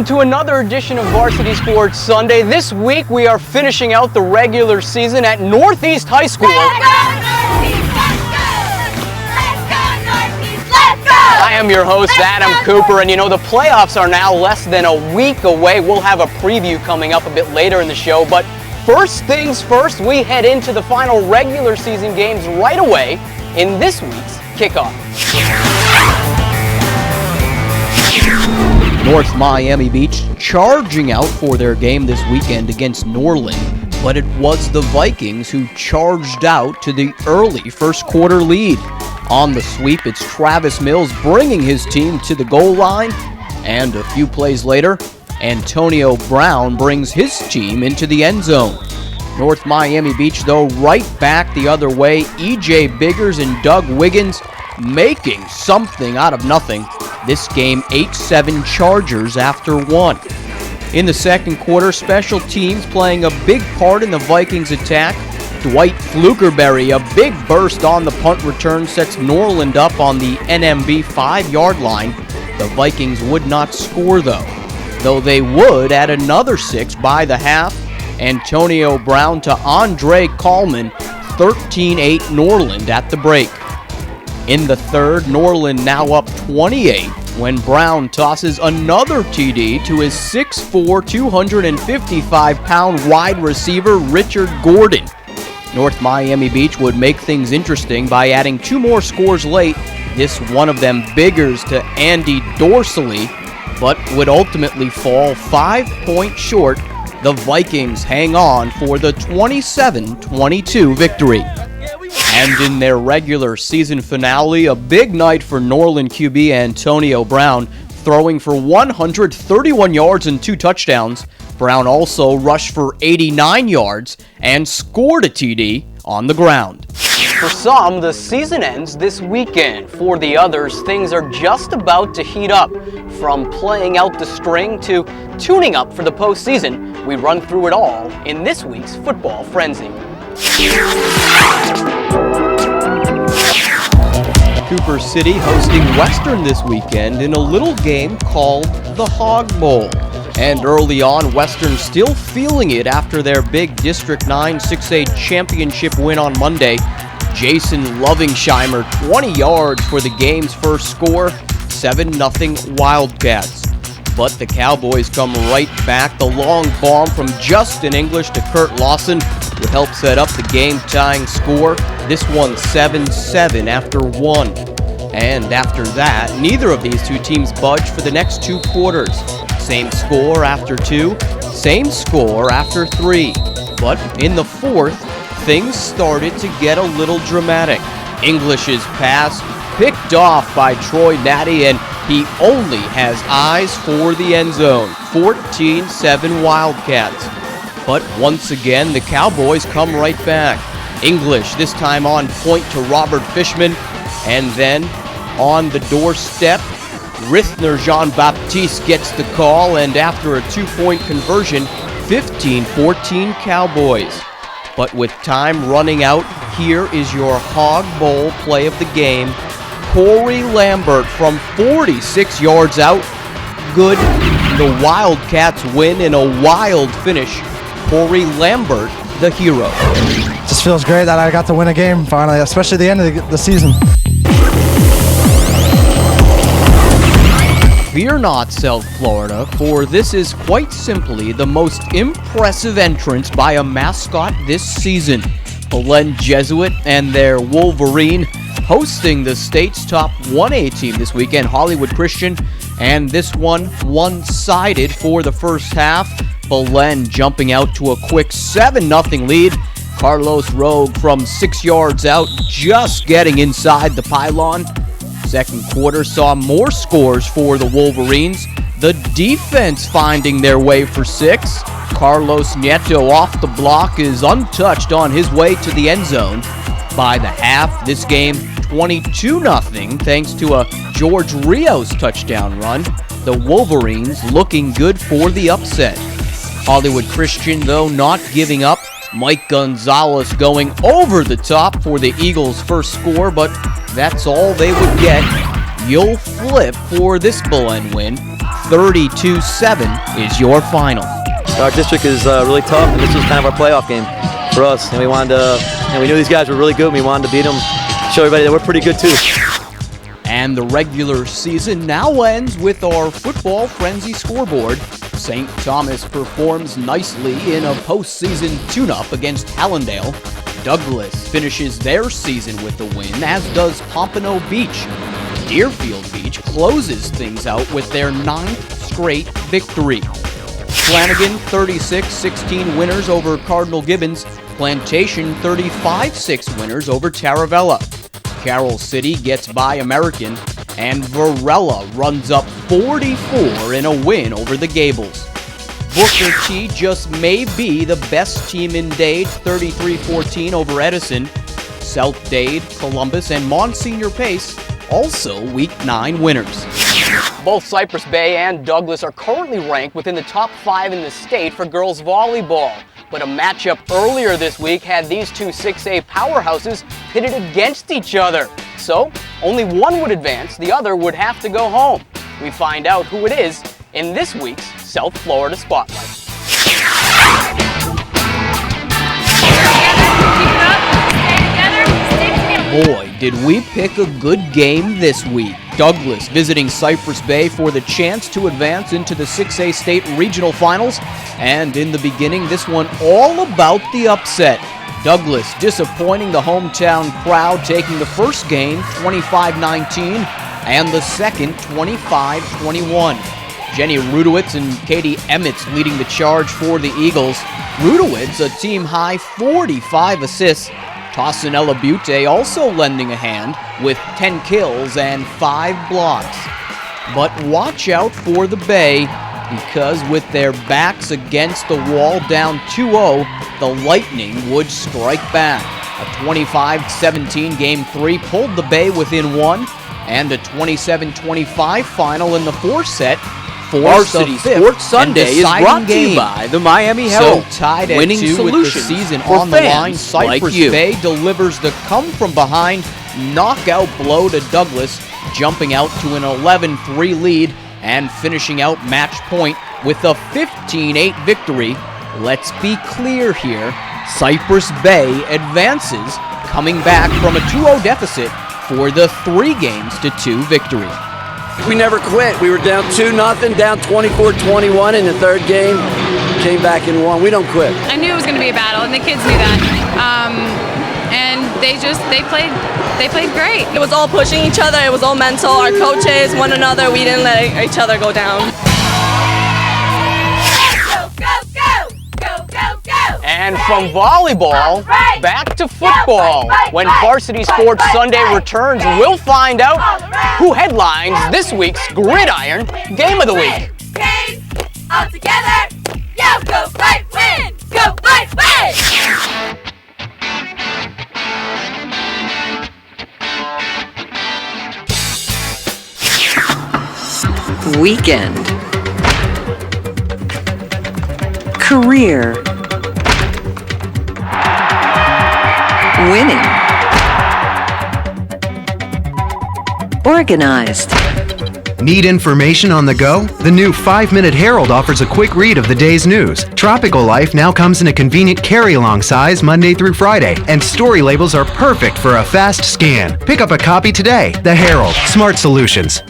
to another edition of Varsity Sports Sunday. This week we are finishing out the regular season at Northeast High School. Let's go, Northeast! Let's go! Let's go, Northeast! Let's go! I am your host, Adam Cooper, and you know the playoffs are now less than a week away. We'll have a preview coming up a bit later in the show, but first things first, we head into the final regular season games right away in this week's kickoff. North Miami Beach charging out for their game this weekend against Norland, but it was the Vikings who charged out to the early first quarter lead. On the sweep, it's Travis Mills bringing his team to the goal line, and a few plays later, Antonio Brown brings his team into the end zone. North Miami Beach, though, right back the other way. E.J. Biggers and Doug Wiggins making something out of nothing. This game 8-7 Chargers after one. In the second quarter, special teams playing a big part in the Vikings attack. Dwight Flukerberry, a big burst on the punt return, sets Norland up on the NMB 5-yard line. The Vikings would not score though they would add another 6 by the half. Antonio Brown to Andre Coleman, 13-8 Norland at the break. In the third, Norland now up 28 when Brown tosses another TD to his 6'4", 255-pound wide receiver Richard Gordon. North Miami Beach would make things interesting by adding 2 more scores late, this one of them Biggers to Andy Dorsley, but would ultimately fall 5 points short. The Vikings hang on for the 27-22 victory. And in their regular season finale, a big night for Norland QB Antonio Brown, throwing for 131 yards and 2 touchdowns. Brown also rushed for 89 yards and scored a TD on the ground. For some, the season ends this weekend. For the others, things are just about to heat up. From playing out the string to tuning up for the postseason, we run through it all in this week's Football Frenzy. Cooper City hosting Western this weekend in a little game called the Hog Bowl. And early on, Western still feeling it after their big District 9 6A championship win on Monday. Jason Lovingsheimer, 20 yards for the game's first score, 7-0 Wildcats. But the Cowboys come right back. The long bomb from Justin English to Kurt Lawson would help set up the game-tying score. This one 7-7 after one. And after that, neither of these two teams budge for the next 2 quarters. Same score after 2, same score after 3. But in the fourth, things started to get a little dramatic. English's pass picked off by Troy Natty, and he only has eyes for the end zone. 14-7 Wildcats. But once again, the Cowboys come right back. English, this time on point to Robert Fishman, and then on the doorstep, Rithner Jean-Baptiste gets the call, and after a 2-point conversion, 15-14 Cowboys. But with time running out, here is your Hog Bowl play of the game. Corey Lambert from 46 yards out. Good. The Wildcats win in a wild finish. Corey Lambert, the hero. Just feels great that I got to win a game finally, especially the end of the season. Fear not, South Florida, for this is quite simply the most impressive entrance by a mascot this season. Belen Jesuit and their Wolverine hosting the state's top 1A team this weekend, Hollywood Christian, and this one one-sided for the first half. Belen jumping out to a quick 7-0 lead. Carlos Rogue from 6 yards out, just getting inside the pylon. Second quarter saw more scores for the Wolverines. The defense finding their way for 6. Carlos Nieto off the block is untouched on his way to the end zone. By the half, this game 22-0 thanks to a George Rios touchdown run. The Wolverines looking good for the upset. Hollywood Christian, though, not giving up. Mike Gonzalez going over the top for the Eagles' first score, but that's all they would get. You'll flip for this Belen win, 32-7 is your final. Our district is really tough, and this was kind of our playoff game for us. And we wanted to, and we knew these guys were really good, and we wanted to beat them, show everybody that we're pretty good too. And the regular season now ends with our Football Frenzy scoreboard. St. Thomas performs nicely in a postseason tune-up against Hallandale. Douglas finishes their season with a win, as does Pompano Beach. Deerfield Beach closes things out with their 9th straight victory. Flanagan 36-16 winners over Cardinal Gibbons. Plantation 35-6 winners over Taravella. Carroll City gets by American, and Varela runs up 44 in a win over the Gables. Booker T just may be the best team in Dade, 33-14 over Edison. South Dade, Columbus, and Monsignor Pace also Week 9 winners. Both Cypress Bay and Douglas are currently ranked within the top 5 in the state for girls volleyball. But a matchup earlier this week had these two 6A powerhouses pitted against each other. So, only one would advance, the other would have to go home. We find out who it is in this week's South Florida Spotlight. Boy, did we pick a good game this week. Douglas visiting Cypress Bay for the chance to advance into the 6A State Regional Finals. And in the beginning, this one all about the upset. Douglas disappointing the hometown crowd, taking the first game 25-19 and the second 25-21. Jenny Rudowitz and Katie Emmets leading the charge for the Eagles. Rudowitz a team-high 45 assists. Tossinella Butte also lending a hand with 10 kills and 5 blocks. But watch out for the Bay, because with their backs against the wall down 2-0, the Lightning would strike back. A 25-17 Game 3 pulled the Bay within 1, and a 27-25 final in the 4th set. Varsity Sports Sunday is brought to you by the Miami Herald. So tied at winning 2 with the season on the line, Cypress Bay delivers the come-from-behind knockout blow to Douglas, jumping out to an 11-3 lead and finishing out match point with a 15-8 victory. Let's be clear here, Cypress Bay advances, coming back from a 2-0 deficit for the 3-2 victory. We never quit. We were down 2-0, down 24-21 in the third game. Came back and won. We don't quit. I knew it was going to be a battle, and the kids knew that. And they played great. It was all pushing each other. It was all mental. Our coaches, one another. We didn't let each other go down. And from volleyball, back to football. When Varsity Sports Sunday returns, we'll find out who headlines this week's Gridiron Game of the Week. All together, yo, go fight, win! Go fight, win! Weekend. Career. Winning. Organized. Need information on the go? The new 5-Minute Herald offers a quick read of the day's news. Tropical Life now comes in a convenient carry-along size Monday through Friday, and story labels are perfect for a fast scan. Pick up a copy today. The Herald. Smart solutions.